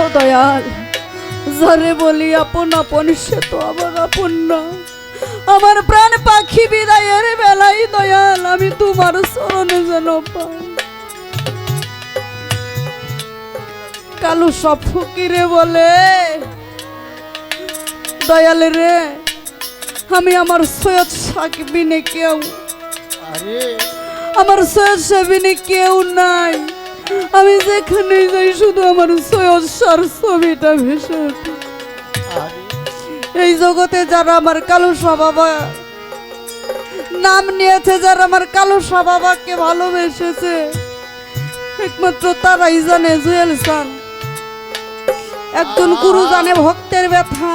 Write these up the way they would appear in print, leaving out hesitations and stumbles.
ও দয়াল, যারে বলি আপন আপন সে তো আমার আপন না। আমার প্রাণ পাখি বিদায়ের বেলায় দয়াল আমি তোমার চরণে যেন পাই। কালু সব ফকিরে বলে, দয়াল রে আমি আমার সৈয়দ সাকিবিনে কেউ, আমার সৈয়দ সাকিবিনে কেউ নাই। আমি যেখানে যাই শুধু আমার সৈয়দ সার ছবিটা ভেসে ওঠে। এই জগতে যারা আমার কালু শাহ বাবা নাম নিয়েছে, যারা আমার কালু শাহ বাবাকে ভালোবেসেছে, একমাত্র তারাই জানে জুয়েল সান। একজন গুরু জানে ভক্তের ব্যথা,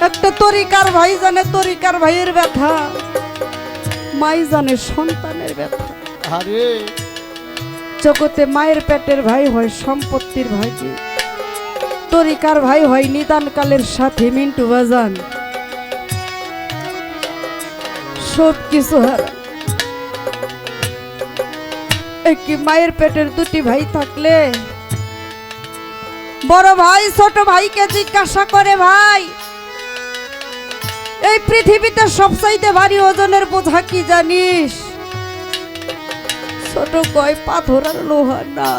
একটা তরিকার ভাই জানে তরিকার ভাইয়ের ব্যথা, মাই জানে সন্তানের ব্যথা। জগতে মায়ের পেটের ভাই হয় সম্পত্তির ভাগী, তরিকার ভাই হয় নিদানকালের সাথে মিন্টু বাজান। সব কিছু হারা। একই মায়ের পেটের দুটি ভাই থাকলে বড় ভাই ছোট ভাইকে জিজ্ঞাসা করে, ভাই এই পৃথিবীতে সবচাইতে ভারী ওজনের বোঝা কি জানিস? ছোট কয় পাথর আর লোহা না।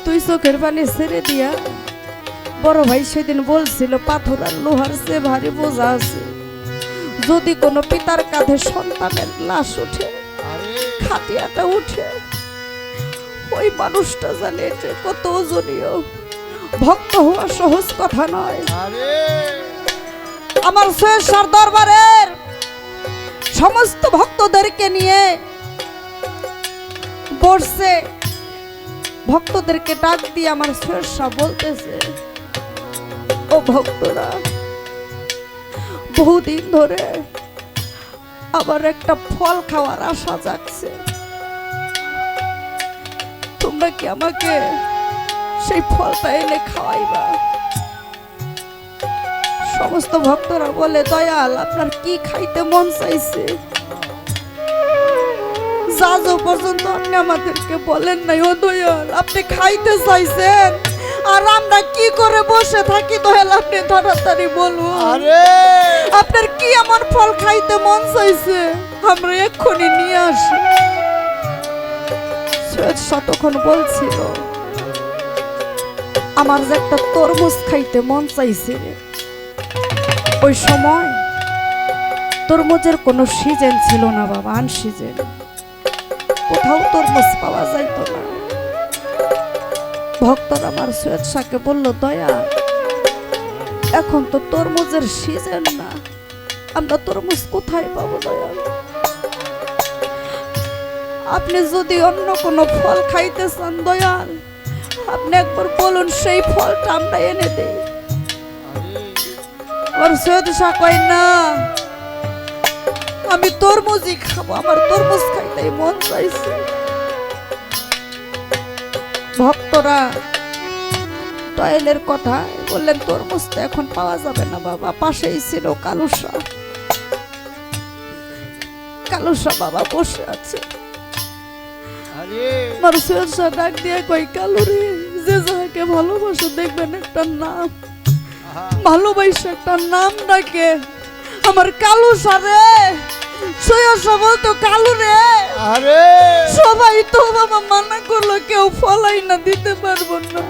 তুই চোখের পানি ছেড়ে দিয়া বড় ভাই সেদিন বলছিল পাথর আর লোহার চেয়ে ভারী বোঝা আছে। যদি কোনো পিতার কাঁধে সন্তানের লাশ উঠে, খাটিয়াটা উঠে, ওই মানুষটা জানে যে কত ওজনীয়। ভক্ত হওয়া সহজ কথা নয়। আমার সৈয়দ শাহ দরবারের সমস্ত ভক্তদেরকে নিয়ে বসে ভক্তদেরকে ডাক দিয়ে আমার সৈয়দ শাহ বলতেছে, ও ভক্তরা, বহুদিন ধরে আবার একটা ফল খাওয়ার আশা জাগছে। তোমরা কি আমাকে সেই ফলটা এনে খাওয়াইবা? সমস্ত ভক্তরা বলে, দয়াল আপনার কি খাইতে মন চাইছে? আজ পর্যন্ত আপনি আমাদেরকে বলেন নাই। ও দয়াল, আপনি খাইতে চাইছেন আর আমরা কি করে বসে থাকি? দয়াল আপনি তাড়াতাড়ি বলুন, আপনার কি এমন ফল খাইতে মন চাইছে, আমরা এক্ষুনি নিয়ে আসি। সৈয়দ শাহ তখন বলছিল, আমার যে একটা তরমুজ খাইতে মন চাইছে। ওই সময় তরমুজের কোনো সিজন ছিল না বাবা, আনসিজন, কোথাও তরমুজ পাওয়া যাইত না। ভক্তরা আমার সৈয়দ শাহকে বলল, দয়া এখন তো তরমুজের সিজন না, আমরা তরমুজ কোথায় পাবো? দয়াল আপনি যদি অন্য কোনো ফল খাইতে চান, দয়াল আপনি একবার বলুন, সেই ফলটা আমরা এনে দেই। আমার সৈয়দ শাহ কয়, না আমি তরমুজই খাবো, আমার তরমুজ খাইতে মন চাইছে। ভক্তরা দয়ালের কথা বললেন, তরমুজ তো এখন পাওয়া যাবে না বাবা। পাশেই ছিল কালু শাহ। কালু শাহ বাবা বসে আছে। আমার সৈয়দ শাহ ডাক দিয়ে কই, কালু রে, যে যাকে ভালোবাসো দেখবেন একটা নাম, ভালোবাসা একটা নাম ডাকে। আমার কালু শাহ রে, সৈয়দ শাহ বলতো, কালু রে, সবাই তো বাবা মানা করলো, কেউ ফলাই না দিতে পারবো না।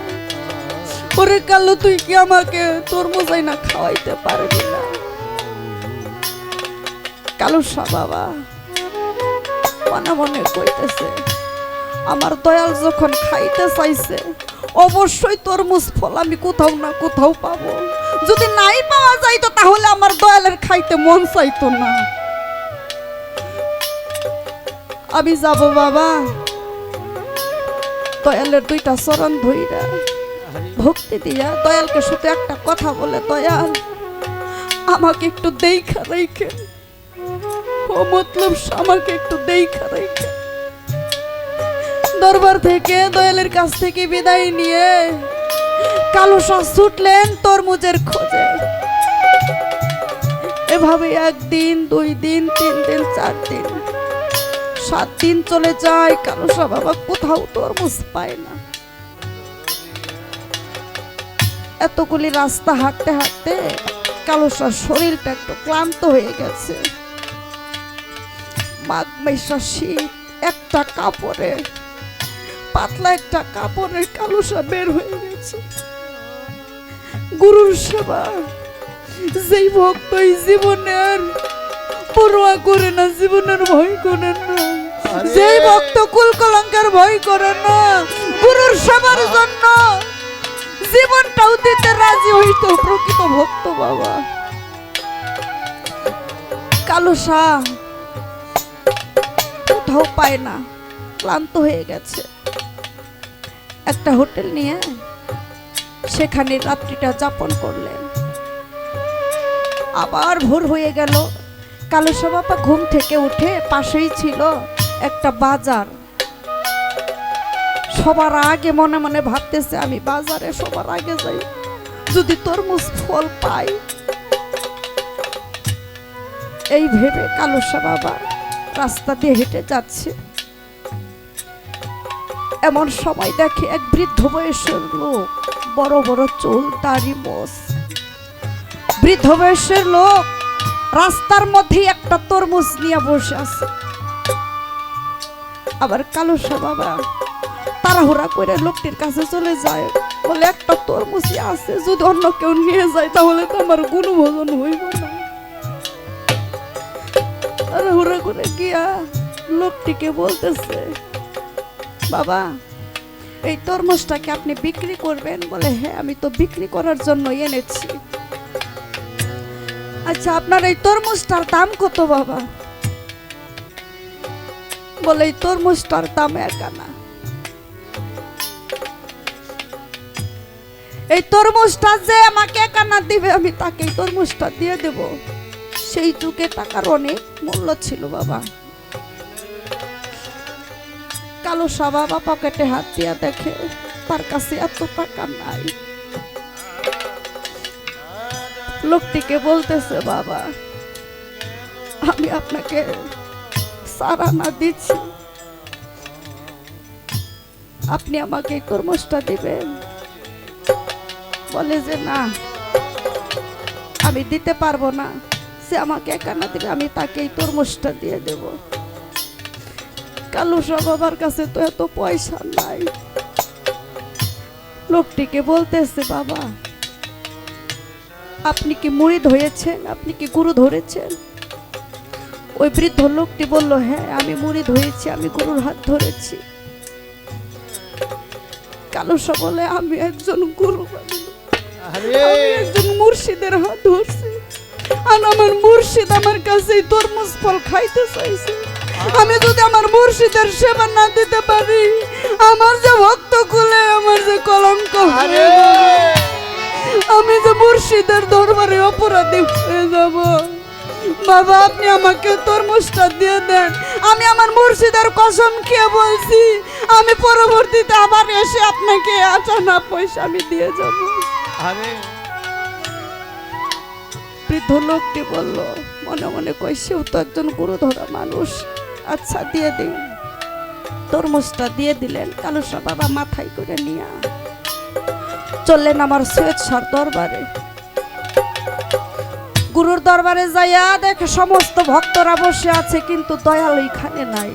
ওরে কালু, তুই কি আমাকে তরমুজ না খাওয়াইতে পারবি না? কালু শাহ বাবা মনে মনে কইতেছে, আমার দয়াল যখন খাইতে চাইছে, অবশ্যই তরমুজ ফল আমি কোথাও না কোথাও পাবো। যদি নাই পাওয়া যাইতো তাহলে আমার দয়ালের খাইতে মন চাইতো না। আমি যাব বাবা, দয়ালের দুইটা চরণ ধইরা ভক্তি দিয়া দয়ালকে শুধু একটা কথা বলে, দয়াল আমাকে একটু দেইখা রাইখেন, ও মতলব আমাকে একটু দেইখা রাইখেন। দরবার থেকে দয়ালের কাছ থেকে বিদায় নিয়ে কালু শাহ ছুটলেন তরমুজের খোঁজে। এভাবে একদিন, 2 দিন, 3 দিন, 4 দিন, 7 দিন চলে যায়। কালু শাহ বাবা কোথাও তরমুজ পায় না। এতগুলি রাস্তা হাঁটতে হাঁটতে কালুসার শরীরটা একটু ক্লান্ত হয়ে গেছে। মাঘ মাসের শীত, একটা কাপড়ে, পাতলা একটা কাপড়ে কালুসা বের হয়ে গেছে। গুরুর সেবা যেই ভক্ত এই জীবনের পরোয়া করে না, জীবনের ভয় করে না, যেই ভক্ত কুলকলঙ্কের ভয় করে না, গুরুর সেবার জন্য জীবনটাও দিতে রাজি হইতো প্রকৃত ভক্ত বাবা। কালুসা কোথাও পায় না, ক্লান্ত হয়ে গেছে। একটা হোটেল নিয়ে সেখানে রাত্রিটা যাপন করলেন। আবার ভোর হয়ে গেল। কালুসা বাবা ঘুম থেকে উঠে পাশেই ছিল একটা বাজার। সবার আগে মনে মনে ভাবতেছে, আমি বাজারে সবার আগে যাই, যদি তরমুজ ফল পাই। এই ভেবে কালুসা বাবা রাস্তা দিয়ে হেঁটে যাচ্ছে। এমন সময় দেখে এক বৃদ্ধ বয়সের লোক, বড় বড় চুল, দাড়ি, মোষ, বৃদ্ধ বয়সের লোক রাস্তার মধ্যে একটা তরমুজ নিয়ে বসে আছে। আবার কালুসা বাবা তাড়াহুড়া করে লোকটির কাছে চলে যায়, বলে একটা তরমুজই আছে, যদি অন্য কেউ নিয়ে যায় তাহলে তো আমার গুণভোজন হইব না। তাড়াহুড়া করে গিয়া লোকটিকে বলতেছে, বাবা এই তরমুজটাকে আপনি বিক্রি করবেন? বলে হ্যাঁ, আমি তো বিক্রি করার জন্য এনেছি। আচ্ছা, আপনার এই তরমুজটার দাম কত বাবা? বলে এই তরমুজটার দাম 1 আনা। এই তরমুজটা যে আমাকে 1 আনা দিবে, আমি তাকে এই তরমুজটা দিয়ে দেব। সেই যুগে টাকার অনেক মূল্য ছিল বাবা। কালুসা বাবা পকেটে হাত দিয়া দেখে তার কাছে এত টাকা নাই। লোকটিকে বলতেছে, বাবা আমি আপনাকে 4 আনা দিচ্ছি, আপনি আমাকে এই তরমুজটা দিবেন? বলে যে না, আমি দিতে পারবো না, সে আমাকে 1 আনা দিবে, আমি তাকে এই তরমুজটা দিয়ে দেব। কালুসা বাবার কাছে তো এত পয়সা নাই। লোকটিকে বলতেছে, বাবা আপনি কি মুরিদ হয়েছেন? আপনি কি গুরু ধরেছেন? ওই বৃদ্ধ লোকটি বলল, হ্যাঁ আমি মুরিদ হয়েছি, আমি গুরুর হাত ধরেছি। কালুসা বলে, আমি একজন গুরু, আমি একজন মুর্শিদের হাত ধরছি, আর আমার মুর্শিদ আমার কাছে তরমুজ ফল খাইতে চাইছে। আমি যদি আমার মুর্শিদের সেবা না দিতে পারি, আমার যে ভক্ত কুলে আমার যে কলঙ্ক, আমি যে মুর্শিদের দরবারে অপরাধী হয়ে যাব। বাবা আপনি আমাকে তরমুজটা দিয়ে দেন, আমি আমার মুর্শিদের কসম খেয়ে বলছি, আমি পরবর্তীতে আবার এসে আপনাকে 8 আনা পয়সা আমি দিয়ে যাব। বৃদ্ধ লোকটি বলল, মনে মনে কই সেও তো একজন গুরু ধরা মানুষ, আচ্ছা দিয়ে দিন। তরমুজটা দিয়ে দিলেন। কালুসা বাবা মাথায় করে নিয়ে চললেন আমার সৈয়দ শাহর দরবারে। গুরুর দরবারে যাইয়া দেখে সমস্ত ভক্তরা বসে আছে, কিন্তু দয়াল ওইখানে নাই।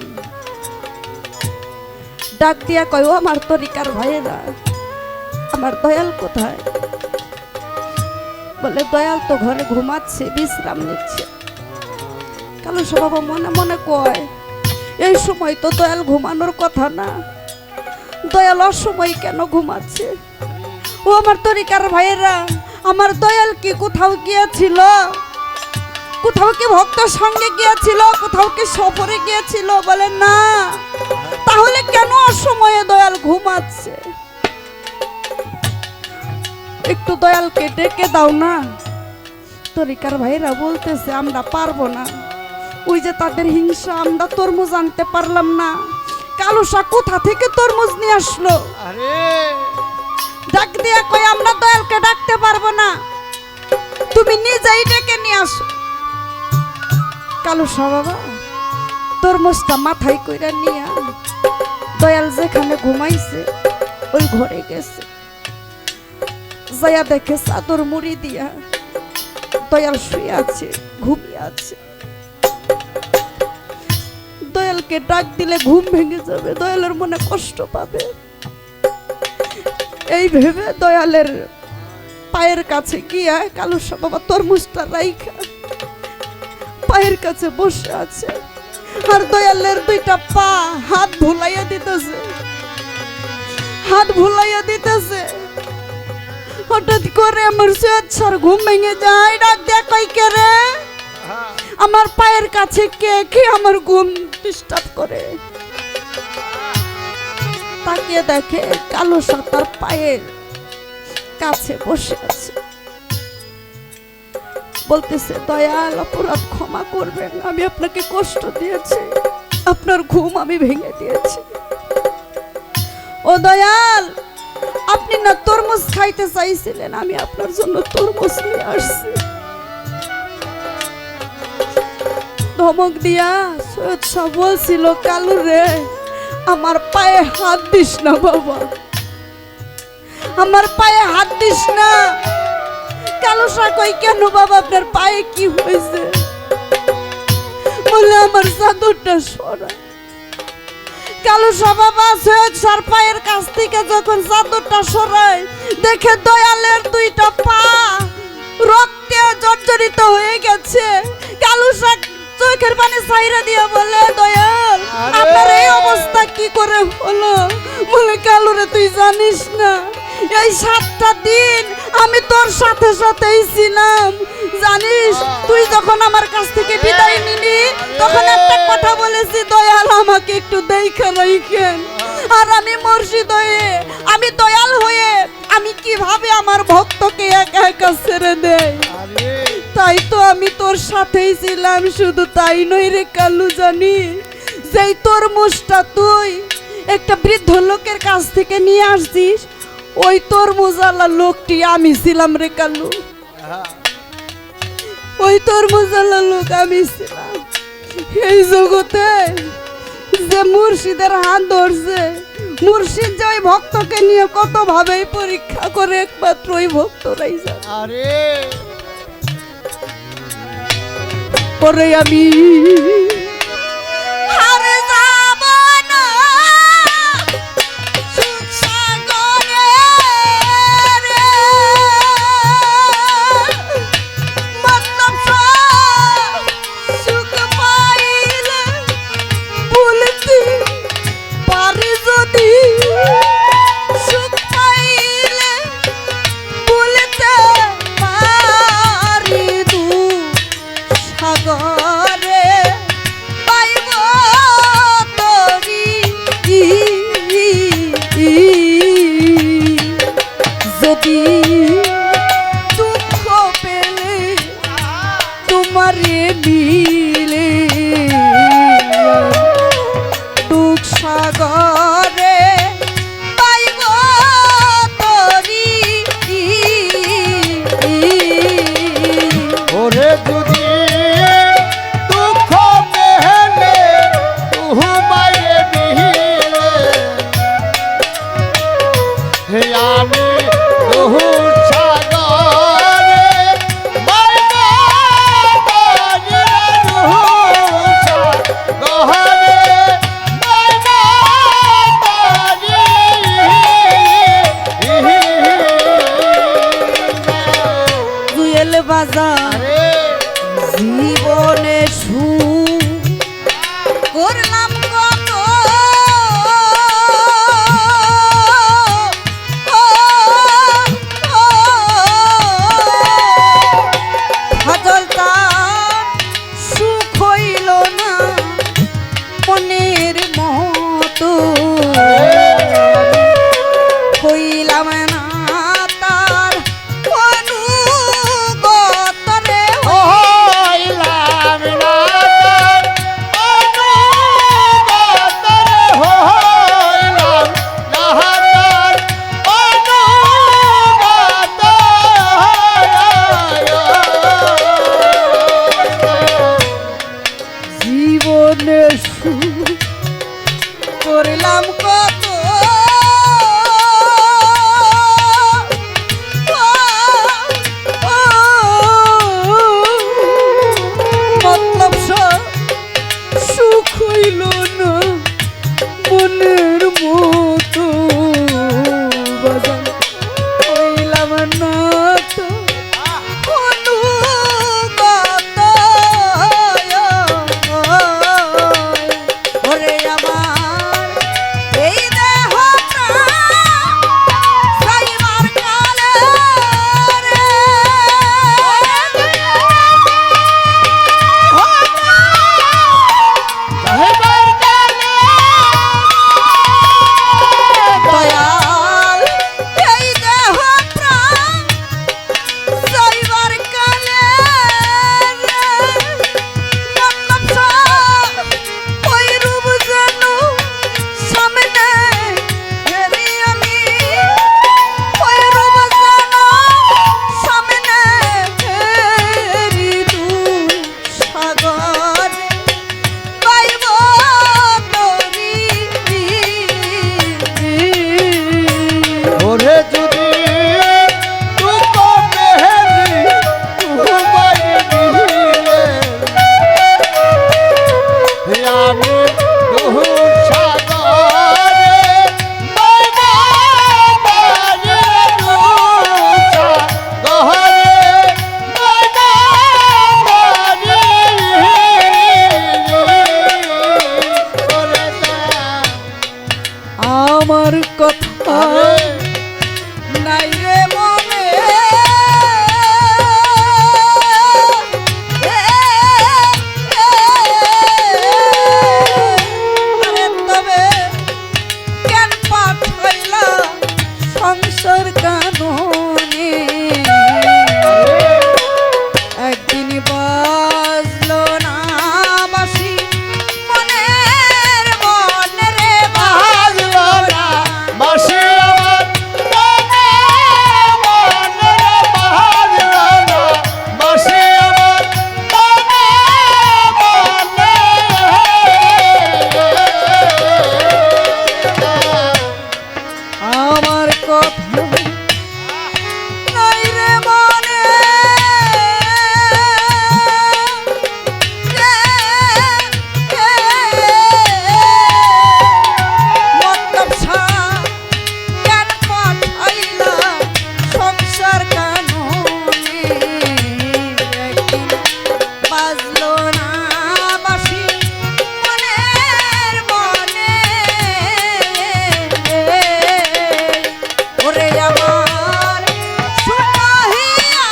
ডাক দিয়া কয়, ও আমার তরিকার ভাইয়েরা, আমার দয়াল কোথায়? বলে দয়াল তো ঘরে ঘুমাচ্ছে, বিশ্রাম নিচ্ছে। কালুসা বাবা মনে মনে কয়, এই সময় তো দয়াল ঘুমানোর কথা না, দয়াল অসময় কেন ঘুমাচ্ছে? ও আমার তরিকার ভাইয়েরা, আমার দয়াল কি কোথাও গিয়েছিল? কোথাও কি ভক্ত সঙ্গে গিয়েছিল? কোথাও কি সফরে গিয়েছিল? বলে না, তাহলে কেন অসময়ে দয়াল ঘুমাচ্ছে? একটু দয়ালকে ডেকে দাও না। তরিকার ভাইরা বলতেছে, আমরা পারবো না, ওই যে তাদের হিংসা, আমরা তরমুজ আনতে পারলাম না। কালুসা কোথা থেকে তরমুজ নিয়ে আসলো? ডাক দিয়া কয়, আমরা দয়ালকে ডাকতে পারবো না, তুমি নিজেই ডেকে নিয়ে আসো। কালুসা বাবা তরমুজটা মাথায় কইরা নিয়ে দয়াল যেখানে ঘুমাইছে ওই ঘরে গেছে। যাইয়া দেখে চাদর মুড়ি দিয়া দয়াল শুয়ে আছে, ঘুমিয়ে আছে। দয়ালকে ডাক দিলে ঘুম ভেঙে যাবে, দয়ালের মনে কষ্ট পাবে। এই ভেবে দয়ালের পায়ের কাছে গিয়া কালুসা বাবা তরমুজটা রাইখা পায়ের কাছে বসে আছে। আর দয়ালের দুইটা পা হাত ভুলাইয়া দিতেছে, হাত ভুলাইয়া দিতেছে। হঠাৎ করে আমার সৈয়দ স্যার ঘুম ভেঙে যায়, ডাক দেয়া কই কে রে? আমার পায়ের কাছে কে কে আমার ঘুম ডিস্টার্ব করে? তাকিয়ে দেখে কালুসা তার পায়ের কাছে বসে আছে। বলতেছে, দয়াল অপরাধ ক্ষমা করবেন, আমি আপনাকে কষ্ট দিয়েছি, আপনার ঘুম আমি ভেঙে দিয়েছি। ও দয়াল, আপনি না তরমুজ খাইতে চাইছিলেন, আমি আপনার জন্য তরমুজ নিয়ে আসছি। ধমক দিয়া সৈয়দ শাহ বলছিল, কালু রে আমার পায়ে হাত দিস না বাবা, আমার পায়ে হাত দিস না। কালুসা কই কেন বাবা, আপনার পায়ে কি হয়েছে? বলে আমার চাদরটা সরা। কালুসা বাবা সৈয়দ শাহর পায়ের কাছ থেকে যখন চাদরটা সরায়, দেখে দয়ালের দুইটা পা রক্তে জর্জরিত হয়ে গেছে। কালুসা চোখের পানি ছাইরা দিয়া বলে, দয়াল আপনার এই অবস্থা কি করে হলো? বলে, কালুরে তুই জানিস না, এই 7টা দিন আমি তোর সাথে সাথেই ছিলাম। জানিস, তুই যখন আমার কাছ থেকে বিদায় নিলি তখন একটা কথা বলেছি, দয়াল আমাকে একটু দেখা রাখেন। আর আমি মুর্শিদ হয়ে, আমি দয়াল হয়ে আমি কিভাবে আমার ভক্তকে একা একা ছেড়ে দেই? তাই তো আমি তোর সাথেই ছিলাম। শুধু তাই নয় রে কালু, জানি যেই তরমুজটা তুই একটা বৃদ্ধ লোকের কাছ থেকে নিয়ে আসছিস, ওই তরমুজালা লোকটি আমি ছিলাম রে কালু, ওই তরমুজালা লোক আমি ছিলাম। এই জগতে যে মুর্শিদের হাত ধরছে, মুর্শিদ যে ওই ভক্তকে নিয়ে কত ভাবেই পরীক্ষা করে, একমাত্র ওই ভক্তরাই জানে। পরে আমি হারে যাব না সুখ সাগরে রে, মতলব সুখ পাইলে ভুলতে পারি, যদি সুখ পাইলে ভুলতে পারি, সাগরে পাইব তরি। যদি দুঃখ পেলে তোমারে মিলে, দুঃখ সাগরে পাইব তরি। ওরে যদি দুঃখ পেলে তোমারে মিলে, হে আমি দূর সাগরে মাইনা বাজে, দূর সাগরে মাইনা বাজে। জুয়েল বাজার জীবনে করলাম কত, ও সংসার কাননে একদিন বাজলো না বাঁশি মনের মনে রে বাজলো না বাঁশি আমার মনে মনে রে বাজলো না বাঁশি আমার মনে আমার কথা নাই রে মনে মতলব কেন পাঠাইলা সংসার কাননে একদিন বাজলো না বাঁশি মনের মনে ওরে আমার সুনাহিয়া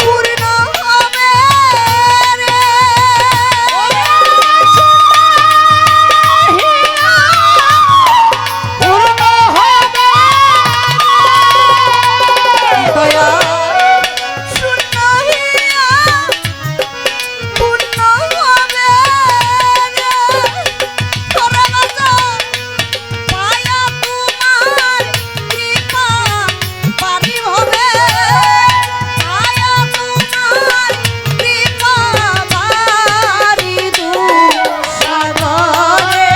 পূর্ণ হবে রে পূর্ণ হবে দয়া সুনাহিয়া পূর্ণ হবে রে তোরা বাজা পায়া তোমার কৃপা পারি হবে পায়া তোমার কৃপা পারি দু সাগরে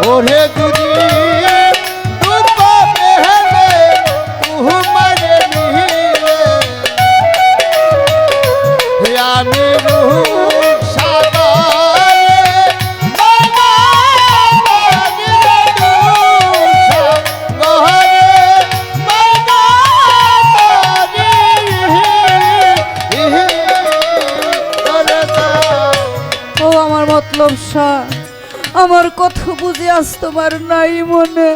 ওরে দুদি দুঃখ পেহলে তুমারে নিলে আমি রূপ সাগরে বাবা বাগিরে রূপ সাগরে বাবা বাগিরে ও আমার মতলব শাহ আমার কথা বুঝে আজ তোমার নাই মনে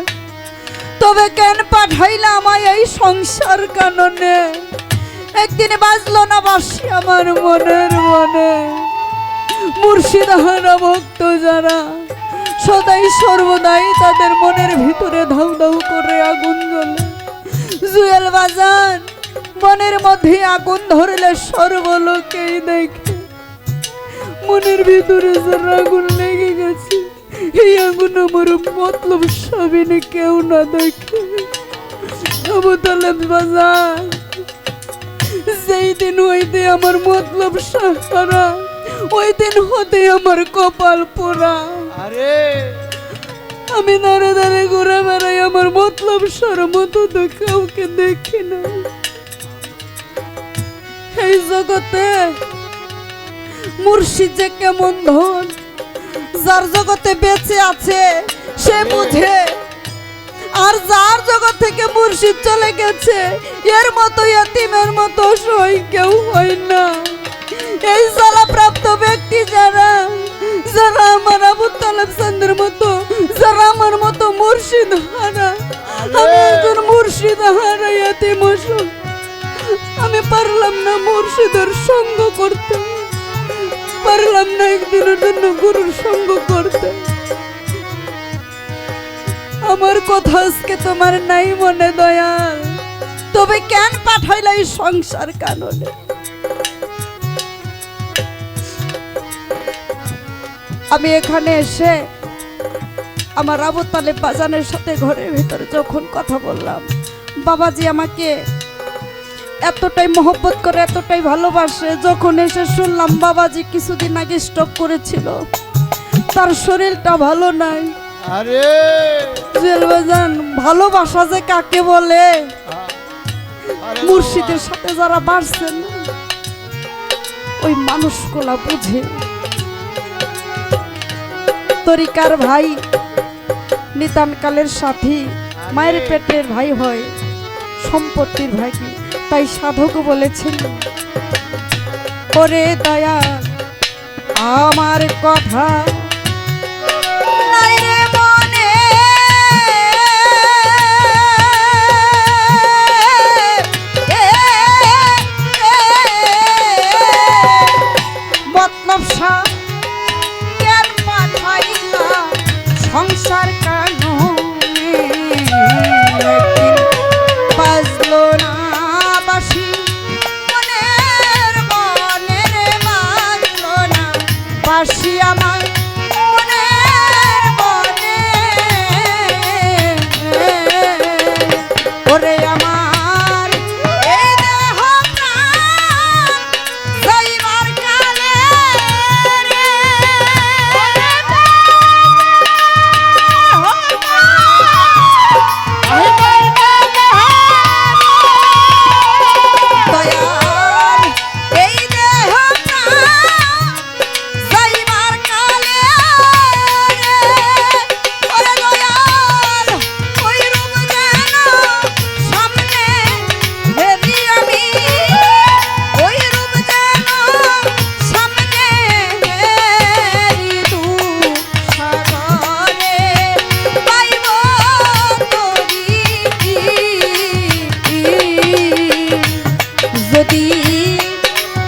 তবে কেন পাঠাইলা আমায় এই সংসার কাননে একদিন বাজলো না বাঁশি আমার মনের মনে মুর্শিদ হারা ভক্ত যারা সদাই সর্বদাই তাদের মনের ভিতরে ধাউ ধাউ করে আগুন জ্বলে জুয়েল বাজান মনের মধ্যে আগুন ধরলে সর্বলোকেই দেখে মনের ভিতরে যারা আগুন লেগে গেছে এই আগুন আমার মতলব সাবিনে কেউ না দেখে আবু তালেব বাজার যেই দিন হইতে আমার মতলব সাহারা ওই দিন হতে আমার কপাল পোড়া আরে আমি দাঁড়ে দাঁড়ে ঘুরে বেড়াই আমার মতলব সার মতো তো কাউকে দেখি না এই জগতে মুর্শিদ যে কেমন ধন যার জগতে বেঁচে আছে সে বুঝে আর যার জগৎ থেকে মুর্শিদ চলে গেছে এর মতো ইতিমের মতো সই কেউ হয় না এই জ্বালাপ্রাপ্ত ব্যক্তি যারা যারা আমার আবু তালেব চাঁদের মতো যারা আমার মতো মুর্শিদ হারা আমি একজন মুর্শিদ হারা ইতিম অসুখ আমি পারলাম না মুর্শিদের সঙ্গ করতে পারলাম না একদিনের জন্য গুরুর সঙ্গ করতে আমার কথা আজকে তোমার নাই মনে দয়াল তবে কেন পাঠাইলা এই সংসার কাননে আমি এখানে এসে আমার আবু তালেব বাজানের সাথে ঘরের ভিতরে যখন কথা বললাম বাবাজি আমাকে এতটাই মহব্বত করে এতটাই ভালোবাসে যখন এসে শুনলাম বাবাজি কিছুদিন আগে স্ট্রোক করেছিল তার শরীরটা ভালো নাই আরে জেলবাজান ভালোবাসা যে কাকে বলে আরে মুর্শিদের সাথে যারা বাড়ছেন ওই মানুষগুলা বুঝে তরিকার ভাই নিতান কালের সাথী মায়ের পেটের ভাই হয় সম্পত্তির ভাই তাই সাধক বলেছেন ওরে দয়া আমার কথা নাই রে মনে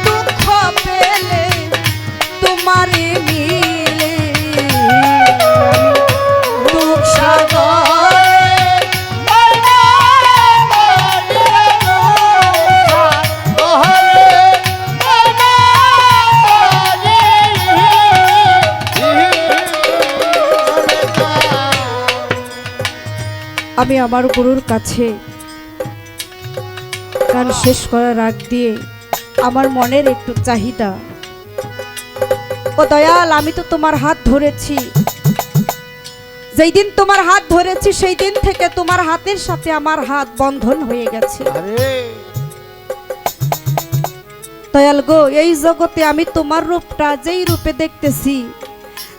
দুঃখ পেলে তোমারে মিলে দুঃখ সাগরে আমি আমার গুরুর কাছে গান শেষ করার আগ দিয়ে আমার মনের একটু চাহিদা, ও দয়াল, আমি তো তোমার হাত ধরেছি, যেই দিন তোমার হাত ধরেছি সেই দিন থেকে তোমার হাতের সাথে আমার হাত বন্ধন হয়ে গেছে। আরে দয়াল গো, এই জগতে আমি তোমার রূপটা যেই রূপে দেখতেছি,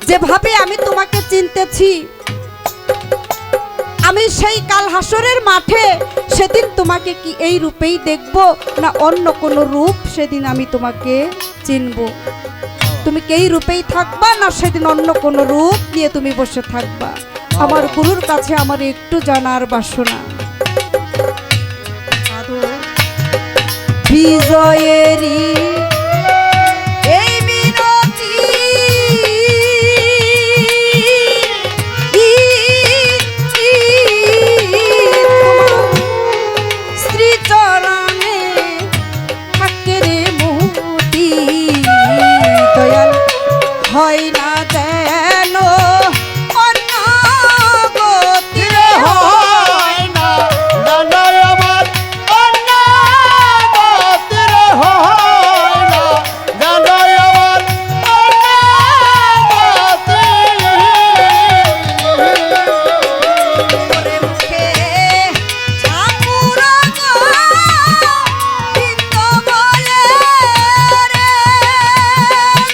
যেভাবে আমি তোমাকে চিনতেছি, আমি সেই কাল হাসরের মাঠে সেদিন তোমাকে কি এই রূপেই দেখব না অন্য কোনো রূপ সেদিন আমি তোমাকে চিনব? তুমি কি এই রূপেই থাকবা না সেদিন অন্য কোনো রূপ নিয়ে তুমি বসে থাকবা? আমার গুরুর কাছে আমার একটু জানার বাসনা। বিজয়েরই এই মিনতি শ্রীচরণে থাকে রে মুক্তি, দয়াল হয় না যেন অন্য গতি হয় না জানাই আমার অন্য গতির হয় না জানাই আমার অন্য গতি। ওরে মুখে ঠাকুর গো বিন্দু বলে রে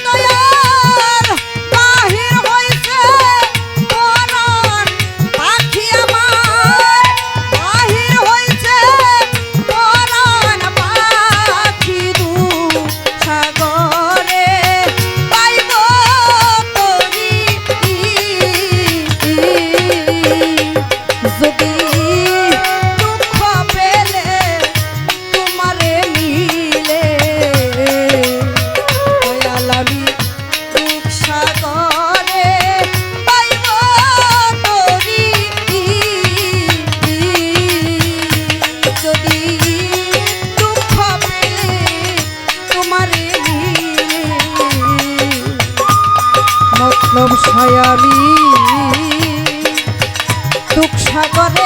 দয়াল, বাহির হইছে পরাণ পাখি আমার, বাহির হইছে পরাণ পাখি দু সাগরে পাইব তরি, যদি দুঃখ পেলে তোমারে মিলে দয়াল আমি দুঃখ সাগরে পাইব তরি, যদি দুঃখ পেলে তোমারে মিলে মতলব ছায় আমি দুঃখ সাগরে